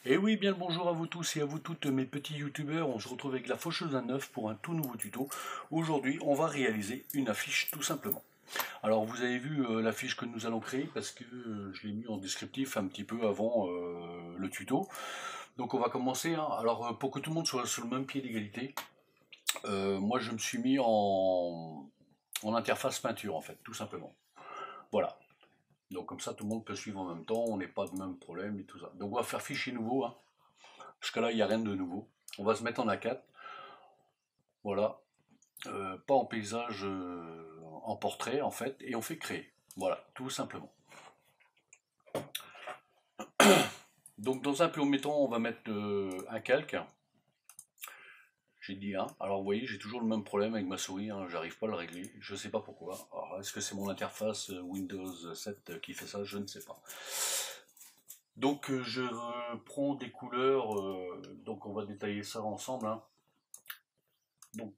Et oui, bien le bonjour à vous tous et à vous toutes mes petits youtubeurs, on se retrouve avec la Faucheuse à neuf pour un tout nouveau tuto. Aujourd'hui, on va réaliser une affiche tout simplement. Alors vous avez vu l'affiche que nous allons créer parce que je l'ai mis en descriptif un petit peu avant le tuto. Donc on va commencer, hein. Alors pour que tout le monde soit sur le même pied d'égalité, moi je me suis mis en interface peinture en fait, tout simplement. Voilà. Donc comme ça tout le monde peut suivre en même temps, on n'est pas de même problème et tout ça. Donc on va faire fichier nouveau, hein. Jusqu'à là, il n'y a rien de nouveau. On va se mettre en A4. Voilà. Pas en paysage, en portrait en fait. Et on fait créer. Voilà, tout simplement. Donc dans un premier temps, on va mettre un calque. J'ai dit un. Alors vous voyez, j'ai toujours le même problème avec ma souris. Hein, j'arrive pas à le régler. Je sais pas pourquoi. Alors est-ce que c'est mon interface Windows 7 qui fait ça? Je ne sais pas. Donc je reprends des couleurs. Donc on va détailler ça ensemble, hein. Donc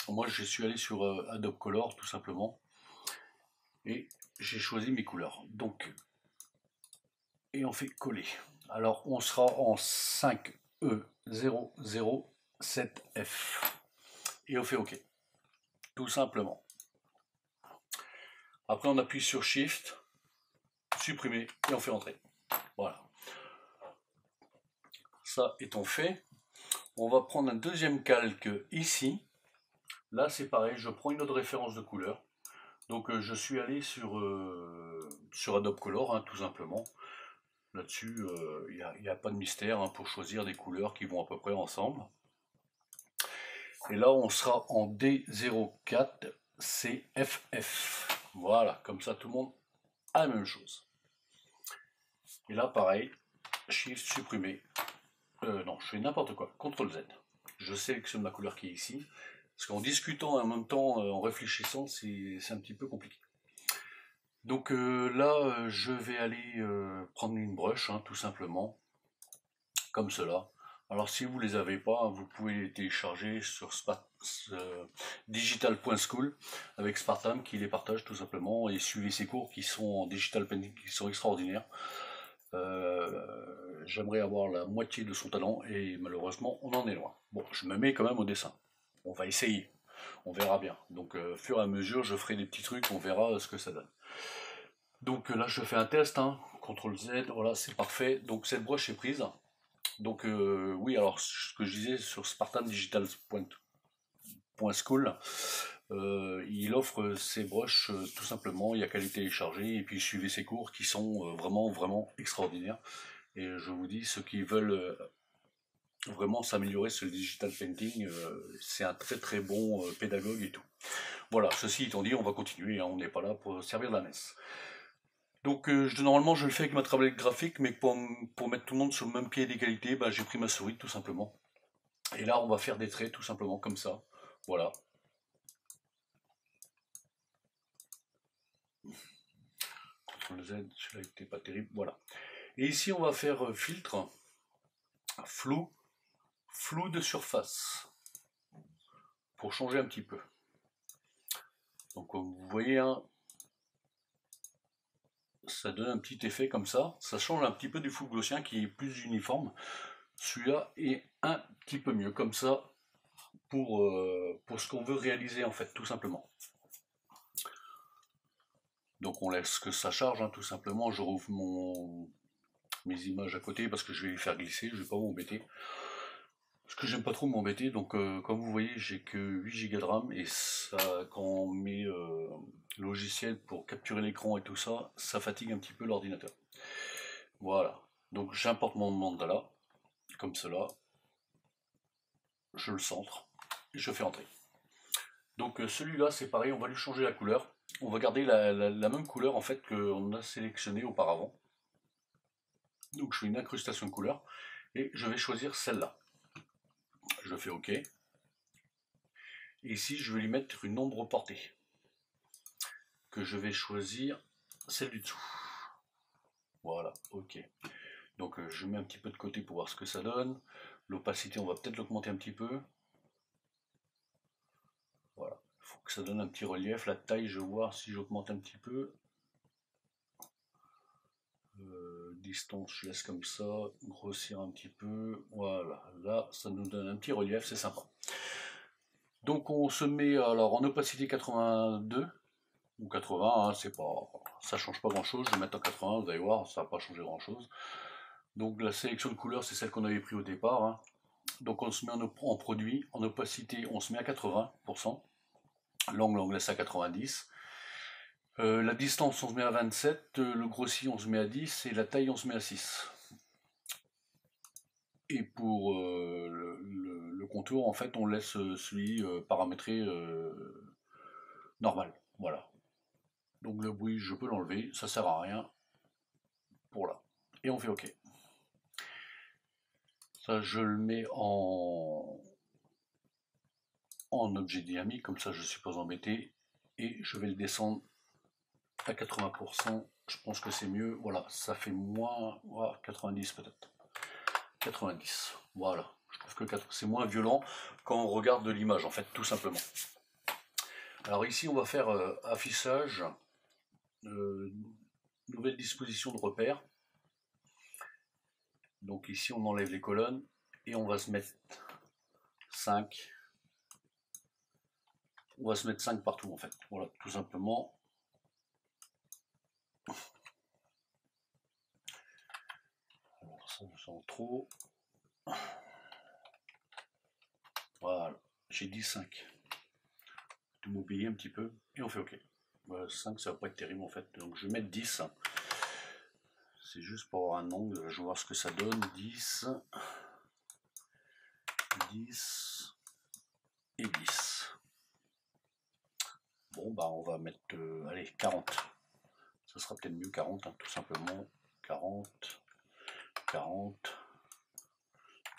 moi, je suis allé sur Adobe Color, tout simplement, et j'ai choisi mes couleurs. Donc, et on fait coller. Alors, on sera en 5E007F. Et on fait OK, tout simplement. Après, on appuie sur Shift, supprimer, et on fait entrer. Voilà. Ça étant fait, on va prendre un deuxième calque ici. Là, c'est pareil, je prends une autre référence de couleur. Donc, je suis allé sur Adobe Color, hein, tout simplement. Là-dessus, il n'y a pas de mystère, hein, pour choisir des couleurs qui vont à peu près ensemble. Et là, on sera en D04CFF. Voilà, comme ça, tout le monde a la même chose. Et là, pareil, Shift, supprimer. Non, je fais n'importe quoi. CTRL Z. Je sélectionne ma couleur qui est ici. Parce qu'en discutant et en même temps, en réfléchissant, c'est un petit peu compliqué. Donc là, je vais aller prendre une brush, hein, tout simplement, comme cela. Alors si vous ne les avez pas, vous pouvez les télécharger sur digital.school avec Spartan qui les partage tout simplement, et suivez ses cours qui sont en digital painting, qui sont extraordinaires. J'aimerais avoir la moitié de son talent et malheureusement on en est loin. Bon, je me mets quand même au dessin. On va essayer, on verra bien. Donc fur et à mesure je ferai des petits trucs, on verra ce que ça donne. Donc là je fais un test, hein. CTRL Z, voilà, c'est parfait. Donc cette broche est prise. Donc oui, alors ce que je disais sur spartandigital.school, il offre ses brushes tout simplement, il y a qu'à les télécharger et puis suivez ses cours qui sont vraiment vraiment extraordinaires. Et je vous dis, ceux qui veulent vraiment s'améliorer sur le digital painting, c'est un très très bon pédagogue et tout. Voilà, ceci étant dit, on va continuer, hein, on n'est pas là pour servir de la messe. Donc normalement je le fais avec ma tablette graphique, mais pour mettre tout le monde sur le même pied d'égalité, bah, j'ai pris ma souris tout simplement. Et là on va faire des traits tout simplement comme ça. Voilà. CTRL Z, celui-là n'était pas terrible. Voilà. Et ici on va faire filtre, flou, flou de surface. Pour changer un petit peu. Donc comme vous voyez, hein, ça donne un petit effet comme ça. Ça change un petit peu du flou gaussien qui est plus uniforme. Celui-là est un petit peu mieux comme ça pour ce qu'on veut réaliser en fait, tout simplement. Donc on laisse que ça charge, hein, tout simplement. Je rouvre mes images à côté parce que je vais les faire glisser, je ne vais pas m'embêter. Parce que j'aime pas trop m'embêter, donc comme vous voyez, j'ai que 8 Go de RAM et ça, quand on met logiciel pour capturer l'écran et tout ça, ça fatigue un petit peu l'ordinateur. Voilà, donc j'importe mon mandala, comme cela, je le centre et je fais entrer. Donc celui-là c'est pareil, on va lui changer la couleur. On va garder la même couleur en fait qu'on a sélectionné auparavant. Donc je fais une incrustation de couleur et je vais choisir celle-là. Je fais OK. Et ici je vais lui mettre une ombre portée, que je vais choisir celle du dessous. Voilà, OK. Donc je mets un petit peu de côté pour voir ce que ça donne. L'opacité, on va peut-être l'augmenter un petit peu. Voilà, il faut que ça donne un petit relief. La taille, je vais voir si j'augmente un petit peu. Distance, je laisse comme ça, grossir un petit peu, voilà, là ça nous donne un petit relief, c'est sympa. Donc on se met alors en opacité 82 ou 80, hein, c'est pas, ça change pas grand chose, je vais mettre en 80, vous allez voir, ça va pas changer grand chose. Donc la sélection de couleurs c'est celle qu'on avait pris au départ, hein. Donc on se met en produit, en opacité on se met à 80%, l'angle on laisse à 90. La distance on se met à 27, le grossi on se met à 10 et la taille on se met à 6. Et pour le contour, en fait, on laisse celui paramétré normal. Voilà. Donc le bruit, je peux l'enlever, ça sert à rien. Pour là. Et on fait OK. Ça, je le mets en objet dynamique, comme ça je ne suis pas embêté. Et je vais le descendre à 80%. Je pense que c'est mieux. Voilà, ça fait moins 90 peut-être. 90. Voilà. Je trouve que c'est moins violent quand on regarde de l'image, en fait, tout simplement. Alors ici, on va faire affichage, nouvelle disposition de repère. Donc ici, on enlève les colonnes et on va se mettre 5. On va se mettre 5 partout, en fait. Voilà, tout simplement. Alors ça me semble trop. Voilà, j'ai dit 5. De m'oublier un petit peu et on fait OK. Voilà, 5, ça va pas être terrible en fait. Donc je vais mettre 10. C'est juste pour avoir un angle, je vais voir ce que ça donne. 10, 10 et 10. Bon bah on va mettre, allez, 40. Ça sera peut-être mieux 40, hein, tout simplement. 40, 40,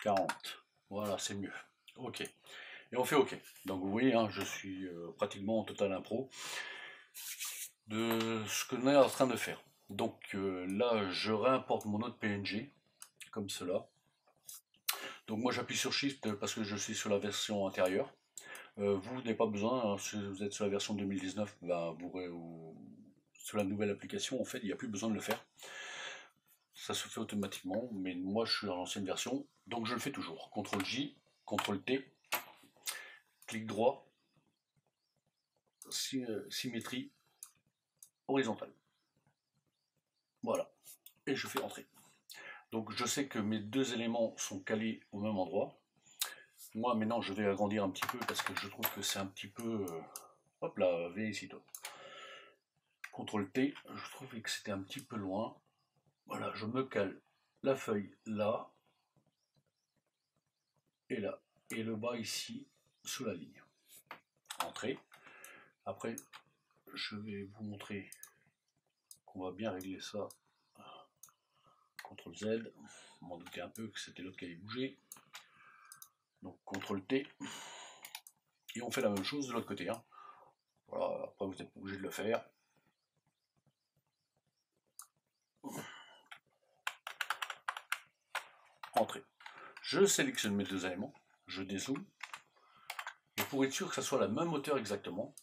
40. Voilà, c'est mieux. OK. Et on fait OK. Donc vous voyez, hein, je suis pratiquement en total impro de ce que l'on est en train de faire. Donc là, je réimporte mon autre PNG, comme cela. Donc moi j'appuie sur Shift parce que je suis sur la version antérieure. Vous n'avez pas besoin, hein, si vous êtes sur la version 2019, ben, sur la nouvelle application, en fait, il n'y a plus besoin de le faire. Ça se fait automatiquement, mais moi je suis dans l'ancienne version, donc je le fais toujours. CTRL J, CTRL T, clic droit, symétrie horizontale. Voilà, et je fais entrer. Donc je sais que mes deux éléments sont calés au même endroit. Moi maintenant je vais agrandir un petit peu parce que je trouve que c'est un petit peu... hop là, viens ici toi. CTRL T, je trouvais que c'était un petit peu loin. Voilà, je me cale la feuille là et là. Et le bas ici, sous la ligne. Entrée. Après, je vais vous montrer qu'on va bien régler ça. CTRL Z. On m'en doutait un peu que c'était l'autre qui allait bouger. Donc CTRL T. Et on fait la même chose de l'autre côté. Hein. Voilà, après vous n'êtes pas obligé de le faire. Entrée. Je sélectionne mes deux éléments. Je dézoome. Et pour être sûr que ça soit la même hauteur exactement,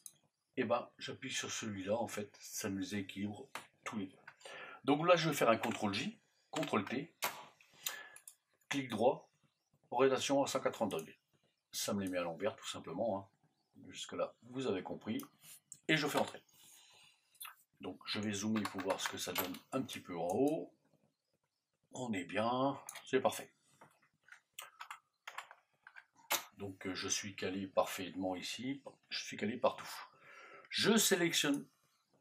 et ben j'appuie sur celui-là, en fait, ça nous équilibre tous les deux. Donc là, je vais faire un CTRL J, CTRL T, clic droit, orientation à 180 degrés. Ça me les met à l'envers, tout simplement. Hein. Jusque-là, vous avez compris. Et je fais entrer. Donc je vais zoomer pour voir ce que ça donne un petit peu en haut. On est bien, c'est parfait. Donc je suis calé parfaitement ici, je suis calé partout. Je sélectionne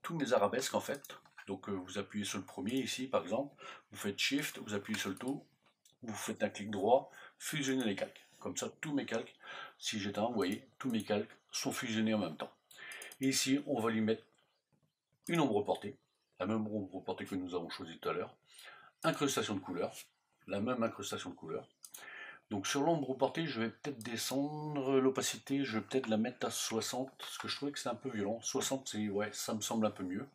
tous mes arabesques en fait. Donc vous appuyez sur le premier ici par exemple, vous faites Shift, vous appuyez sur le tout, vous faites un clic droit, fusionnez les calques. Comme ça tous mes calques, si j'éteins, vous voyez, tous mes calques sont fusionnés en même temps. Et ici on va lui mettre une ombre portée, la même ombre portée que nous avons choisi tout à l'heure, incrustation de couleur, la même incrustation de couleur. Donc sur l'ombre portée, je vais peut-être descendre l'opacité, je vais peut-être la mettre à 60, parce que je trouvais que c'est un peu violent. 60, c'est, ouais, ça me semble un peu mieux.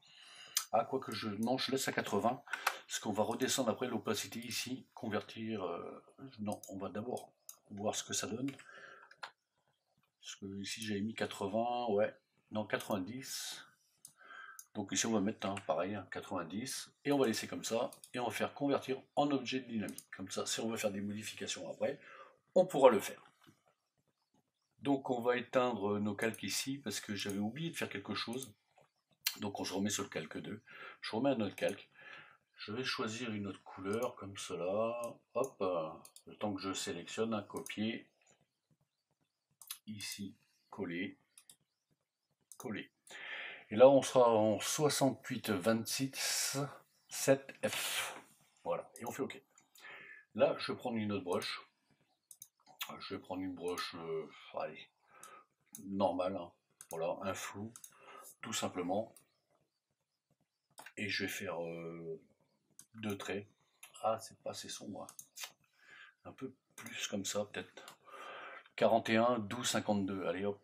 Ah, quoique non, je laisse à 80, parce qu'on va redescendre après l'opacité ici, convertir... non, on va d'abord voir ce que ça donne. Parce que ici j'avais mis 80, ouais, non 90. Donc ici on va mettre pareil, 90, et on va laisser comme ça, et on va faire convertir en objet de dynamique. Comme ça, si on veut faire des modifications après, on pourra le faire. Donc on va éteindre nos calques ici, parce que j'avais oublié de faire quelque chose. Donc on se remet sur le calque 2, je remets un autre calque. Je vais choisir une autre couleur, comme cela, hop, le temps que je sélectionne, un copier, ici, coller, coller. Et là, on sera en 68-26 7F. Voilà, et on fait OK. Là, je vais prendre une autre brush. Je vais prendre une brush, allez, normale. Hein. Voilà, un flou, tout simplement. Et je vais faire 2 traits. Ah, c'est pas assez sombre. Hein. Un peu plus comme ça, peut-être. 41, 12, 52. Allez, hop.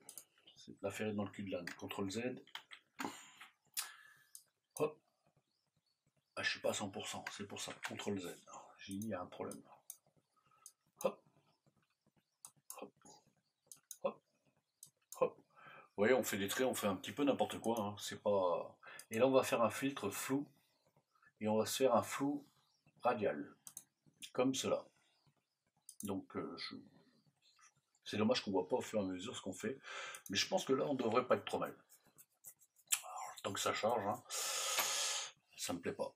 C'est l'affaire est dans le cul de l'âne. CTRL Z. Hop. Ah, je suis pas à 100%, c'est pour ça. CTRL Z. J'ai dit, il y a un problème. Hop. Hop. Hop. Hop. Vous voyez, on fait des traits, on fait un petit peu n'importe quoi. Hein. C'est pas... Et là, on va faire un filtre flou. Et on va se faire un flou radial. Comme cela. Donc, c'est dommage qu'on ne voit pas au fur et à mesure ce qu'on fait. Mais je pense que là, on devrait pas être trop mal. Alors, tant que ça charge, hein, ça me plaît pas.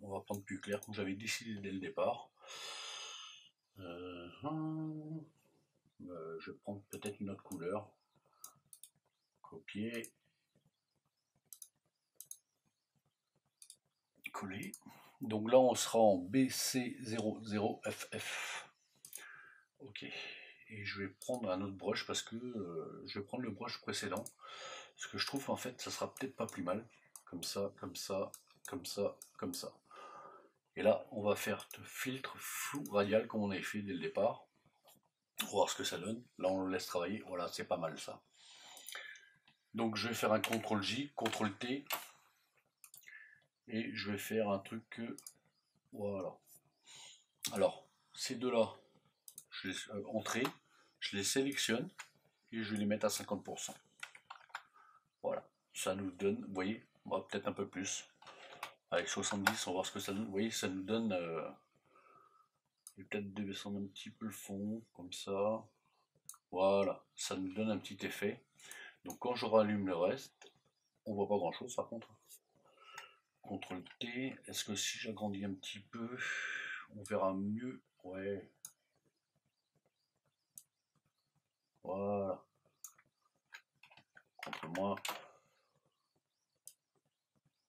On va prendre plus clair, comme j'avais décidé dès le départ. Je vais prendre peut-être une autre couleur. Copier. Coller. Donc là, on sera en BC00FF. Ok. Et je vais prendre un autre brush parce que je vais prendre le brush précédent. Parce que je trouve qu'en fait, ça sera peut-être pas plus mal. Comme ça, comme ça, comme ça, comme ça. Et là, on va faire le filtre flou radial comme on avait fait dès le départ. On va voir ce que ça donne. Là, on le laisse travailler. Voilà, c'est pas mal ça. Donc, je vais faire un CTRL J, CTRL T. Et je vais faire un truc que... Voilà. Alors, ces deux-là, je les entrées, je les sélectionne et je vais les mettre à 50%. Voilà. Ça nous donne, vous voyez, peut-être un peu plus. Avec 70, on va voir ce que ça donne. Vous voyez, ça nous donne... je vais peut-être descendre un petit peu le fond, comme ça. Voilà, ça nous donne un petit effet. Donc quand je rallume le reste, on voit pas grand chose par contre. CTRL T, est-ce que si j'agrandis un petit peu, on verra mieux? Ouais. Voilà. CTRL-.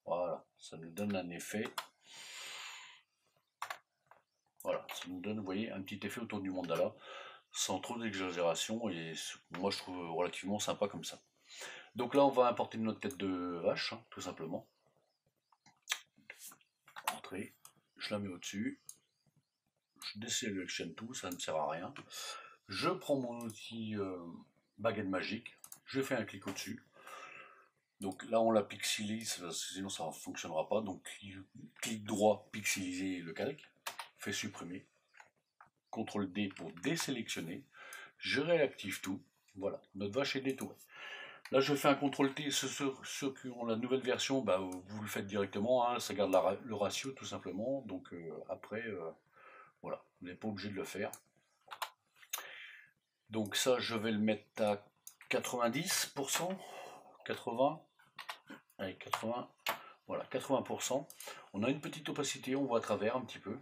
Voilà, ça nous donne un effet. Voilà, ça nous donne, vous voyez, un petit effet autour du mandala, sans trop d'exagération, et moi je trouve relativement sympa comme ça. Donc là, on va importer notre tête de vache, hein, tout simplement. Entrée, je la mets au-dessus. Je désélectionne tout, ça ne sert à rien. Je prends mon outil baguette magique, je fais un clic au-dessus. Donc là, on la pixelise, sinon ça ne fonctionnera pas. Donc clic droit, pixeliser le calque, fait supprimer. CTRL D pour désélectionner. Je réactive tout. Voilà, notre vache est détourée. Là, je fais un CTRL T. Ceux qui ont la nouvelle version, bah, vous le faites directement. Hein, ça garde le ratio tout simplement. Donc après, voilà, vous n'êtes pas obligé de le faire. Donc ça, je vais le mettre à 90%, 80, allez, 80, voilà, 80%. On a une petite opacité, on voit à travers un petit peu.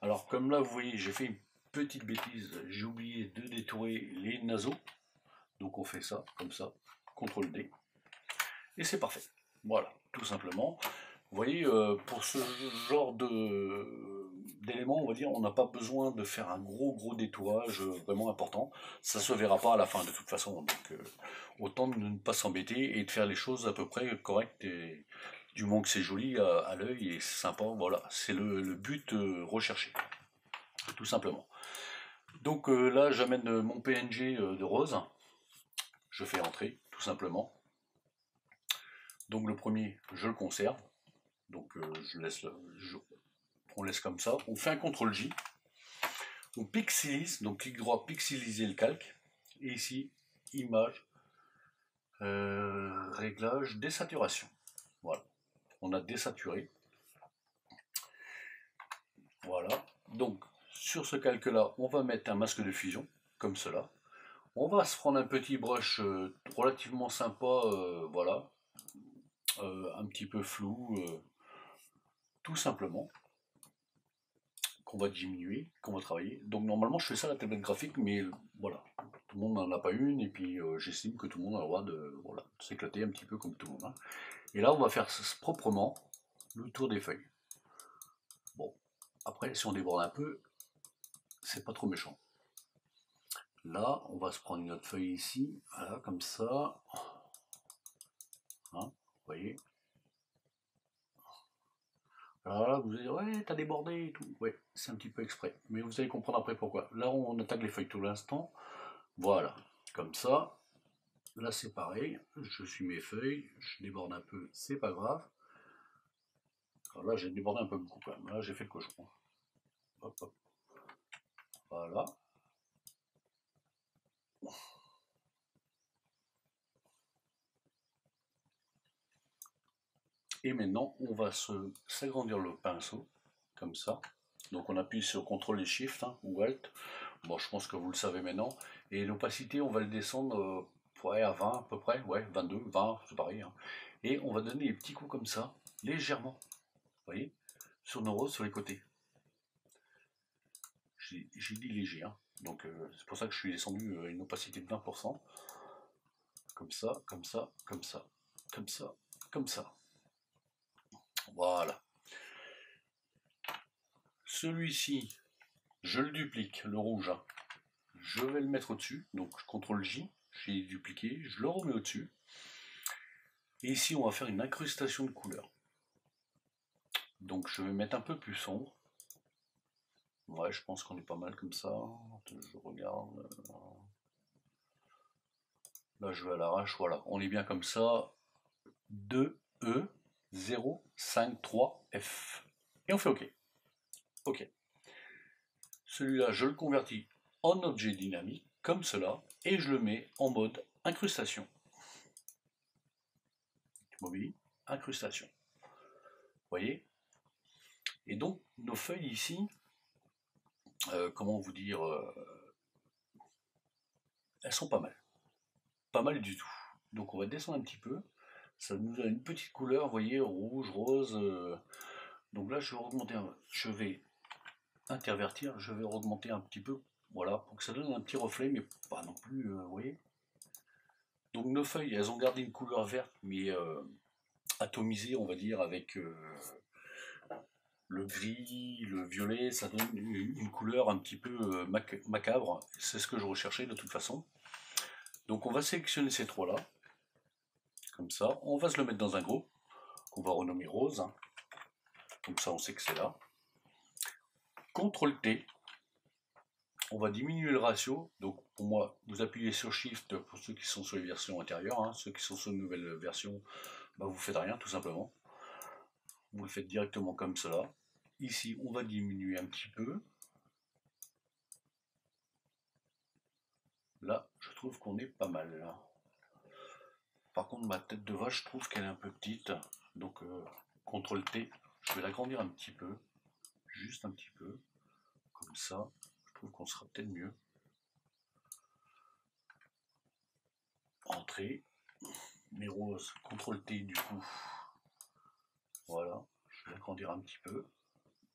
Alors comme là, vous voyez, j'ai fait une petite bêtise, j'ai oublié de détourer les naseaux. Donc on fait ça, comme ça, CTRL D, et c'est parfait. Voilà, tout simplement. Vous voyez, pour ce genre d'éléments, on va dire, on n'a pas besoin de faire un gros détourage vraiment important. Ça se verra pas à la fin de toute façon. Donc autant de ne pas s'embêter et de faire les choses à peu près correctes, et du moment que c'est joli à l'œil et c'est sympa, voilà, c'est le but recherché, tout simplement. Donc là, j'amène mon PNG de rose. Je fais entrer, tout simplement. Donc le premier, je le conserve. Donc on laisse comme ça. On fait un CTRL J. On pixelise, donc clic droit, pixeliser le calque. Et ici, image, réglage, désaturation. on a désaturé. Voilà, donc sur ce calque là, on va mettre un masque de fusion, comme cela. On va se prendre un petit brush relativement sympa, voilà, un petit peu flou, tout simplement, qu'on va diminuer, qu'on va travailler. Donc normalement je fais ça à la tablette graphique, mais voilà, tout le monde n'en a pas une, et puis j'estime que tout le monde a le droit de voilà, s'éclater un petit peu comme tout le monde. Hein. Et là on va faire proprement le tour des feuilles. Bon, après si on déborde un peu, c'est pas trop méchant. Là, on va se prendre une autre feuille ici, voilà, comme ça. Hein, vous voyez. Alors là, vous allez dire, ouais, t'as débordé et tout. Ouais, c'est un petit peu exprès. Mais vous allez comprendre après pourquoi. Là, on attaque les feuilles tout l'instant. Voilà, comme ça. Là, c'est pareil. Je suis mes feuilles. Je déborde un peu, c'est pas grave. Alors là, j'ai débordé un peu beaucoup quand même. Là, j'ai fait le cochon. Hop, hop. Voilà. Et maintenant, on va s'agrandir le pinceau, comme ça. Donc on appuie sur CTRL et SHIFT, hein, ou ALT. Bon, je pense que vous le savez maintenant. Et l'opacité, on va le descendre ouais, à 20 à peu près, ouais, 22, 20, c'est pareil. Hein. Et on va donner des petits coups comme ça, légèrement, vous voyez, sur nos roses, sur les côtés. J'ai dit léger, hein. Donc c'est pour ça que je suis descendu à une opacité de 20%. Comme ça, comme ça, comme ça, comme ça, comme ça. Voilà. Celui-ci, je le duplique, le rouge. Hein. Je vais le mettre au-dessus, donc CTRL J, j'ai dupliqué, je le remets au-dessus. Et ici, on va faire une incrustation de couleurs. Donc je vais mettre un peu plus sombre. Ouais, je pense qu'on est pas mal comme ça. Je regarde. Là, je vais à l'arrache. Voilà, on est bien comme ça. 2E 0 5 3 F. Et on fait OK. OK. Celui-là, je le convertis en objet dynamique, comme cela, et je le mets en mode incrustation. Mobile, incrustation. Vous voyez? Et donc, nos feuilles ici, comment vous dire, elles sont pas mal. Pas mal du tout. Donc on va descendre un petit peu. Ça nous a une petite couleur, vous voyez, rouge, rose. Donc là, je vais intervertir, je vais augmenter un petit peu, voilà, pour que ça donne un petit reflet, mais pas non plus, vous voyez. Donc nos feuilles, elles ont gardé une couleur verte, mais atomisée, on va dire, avec le gris, le violet, ça donne une couleur un petit peu macabre. C'est ce que je recherchais de toute façon. Donc on va sélectionner ces trois-là, comme ça. On va se le mettre dans un groupe, qu'on va renommer rose. Hein. Comme ça on sait que c'est là. CTRL T. On va diminuer le ratio. Donc pour moi, vous appuyez sur Shift pour ceux qui sont sur les versions antérieures. Hein. Ceux qui sont sur une nouvelle version, bah, vous ne faites rien tout simplement. Vous le faites directement comme cela. Ici, on va diminuer un petit peu. Là, je trouve qu'on est pas mal. Là. Par contre, ma tête de vache, je trouve qu'elle est un peu petite. Donc, CTRL T, je vais l'agrandir un petit peu. Juste un petit peu. Comme ça. Je trouve qu'on sera peut-être mieux. Entrée. Mes roses, CTRL T du coup. Voilà. Je vais l'agrandir un petit peu.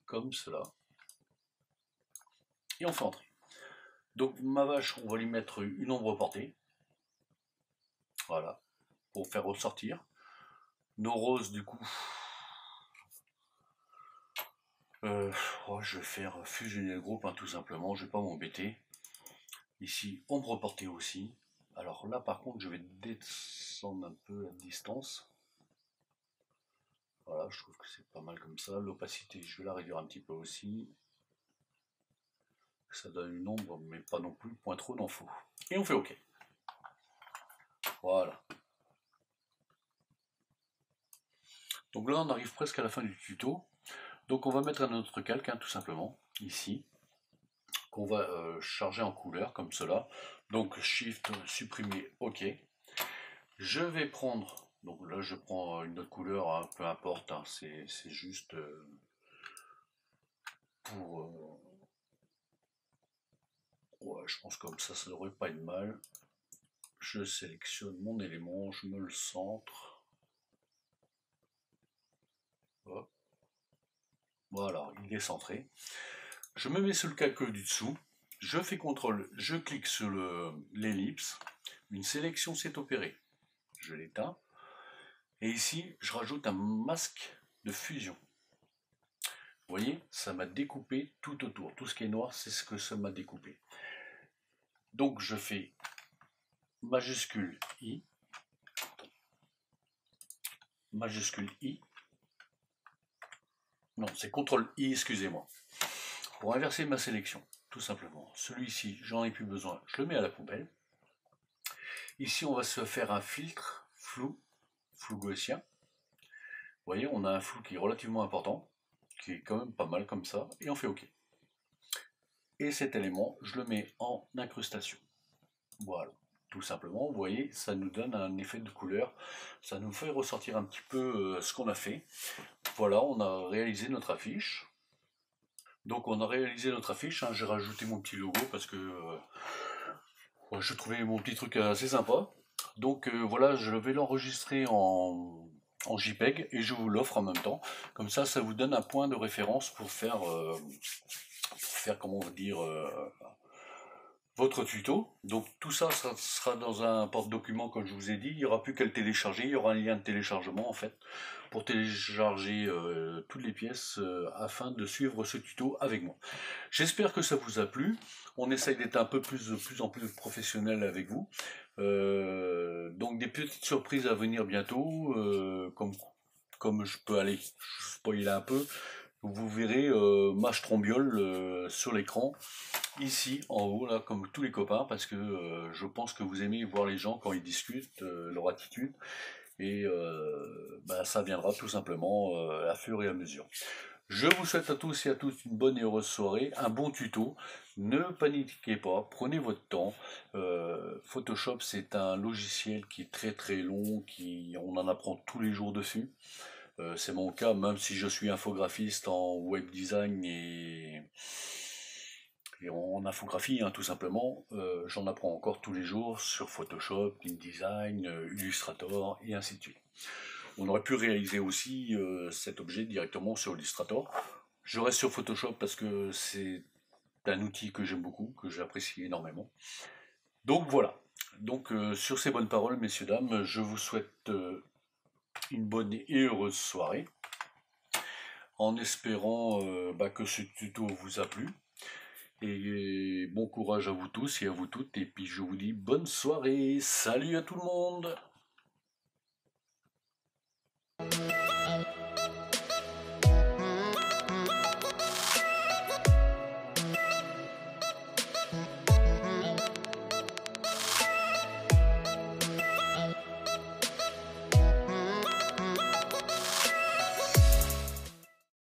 Comme cela. Et on fait entrer. Donc, ma vache, on va lui mettre une ombre portée. Voilà. Pour faire ressortir. Nos roses, du coup. Je vais faire fusionner le groupe, hein, tout simplement, je vais pas m'embêter. Ici, ombre portée aussi. Alors là, par contre, je vais descendre un peu la distance. Voilà, je trouve que c'est pas mal comme ça. L'opacité, je vais la réduire un petit peu aussi. Ça donne une ombre, mais pas non plus point trop d'en faux. Et on fait OK. Voilà. Donc là, on arrive presque à la fin du tuto. Donc on va mettre un autre calque, hein, tout simplement, ici, qu'on va charger en couleur, comme cela. Donc Shift, supprimer, OK. Je vais prendre Donc là, je prends une autre couleur, hein, peu importe, hein, c'est juste pour... ouais, je pense comme ça devrait pas être mal. Je sélectionne mon élément, je me le centre. Hop. Voilà, il est centré. Je me mets sur le calque du dessous. Je fais CTRL, je clique sur l'ellipse. Une sélection s'est opérée. Je l'éteins. Et ici, je rajoute un masque de fusion. Vous voyez, ça m'a découpé tout autour. Tout ce qui est noir, c'est ce que ça m'a découpé. Donc, je fais majuscule I. Majuscule I. Non, c'est CTRL I, excusez-moi. Pour inverser ma sélection, tout simplement. Celui-ci, j'en ai plus besoin. Je le mets à la poubelle. Ici, on va se faire un filtre flou gaussien. Vous voyez, on a un flou qui est relativement important, qui est quand même pas mal comme ça, et on fait OK. Et cet élément, je le mets en incrustation. Voilà, tout simplement, vous voyez, ça nous donne un effet de couleur, ça nous fait ressortir un petit peu ce qu'on a fait. Voilà, on a réalisé notre affiche. Donc on a réalisé notre affiche, hein, j'ai rajouté mon petit logo parce que je trouvais mon petit truc assez sympa. Donc voilà, je vais l'enregistrer en JPEG et je vous l'offre en même temps. Comme ça vous donne un point de référence pour faire comment dire, votre tuto. Donc tout ça, ça sera dans un porte-document comme je vous ai dit. Il n'y aura plus qu'à le télécharger. Il y aura un lien de téléchargement en fait pour télécharger toutes les pièces afin de suivre ce tuto avec moi. J'espère que ça vous a plu. On essaye d'être un peu de plus en plus professionnel avec vous. Donc des petites surprises à venir bientôt, comme je peux aller spoiler un peu. Vous verrez Mage Trombiole sur l'écran, ici en haut, là, comme tous les copains, parce que je pense que vous aimez voir les gens quand ils discutent, leur attitude, et ça viendra tout simplement à fur et à mesure. Je vous souhaite à tous et à toutes une bonne et heureuse soirée, un bon tuto. Ne paniquez pas, prenez votre temps. Photoshop, c'est un logiciel qui est très très long, on en apprend tous les jours dessus. C'est mon cas, même si je suis infographiste en web design et en infographie, hein, tout simplement. J'en apprends encore tous les jours sur Photoshop, InDesign, Illustrator et ainsi de suite. On aurait pu réaliser aussi cet objet directement sur Illustrator. Je reste sur Photoshop parce que c'est un outil que j'aime beaucoup, que j'apprécie énormément. Donc voilà. Donc sur ces bonnes paroles, messieurs, dames, je vous souhaite une bonne et heureuse soirée, en espérant que ce tuto vous a plu. Et bon courage à vous tous et à vous toutes. Et puis je vous dis bonne soirée. Salut à tout le monde.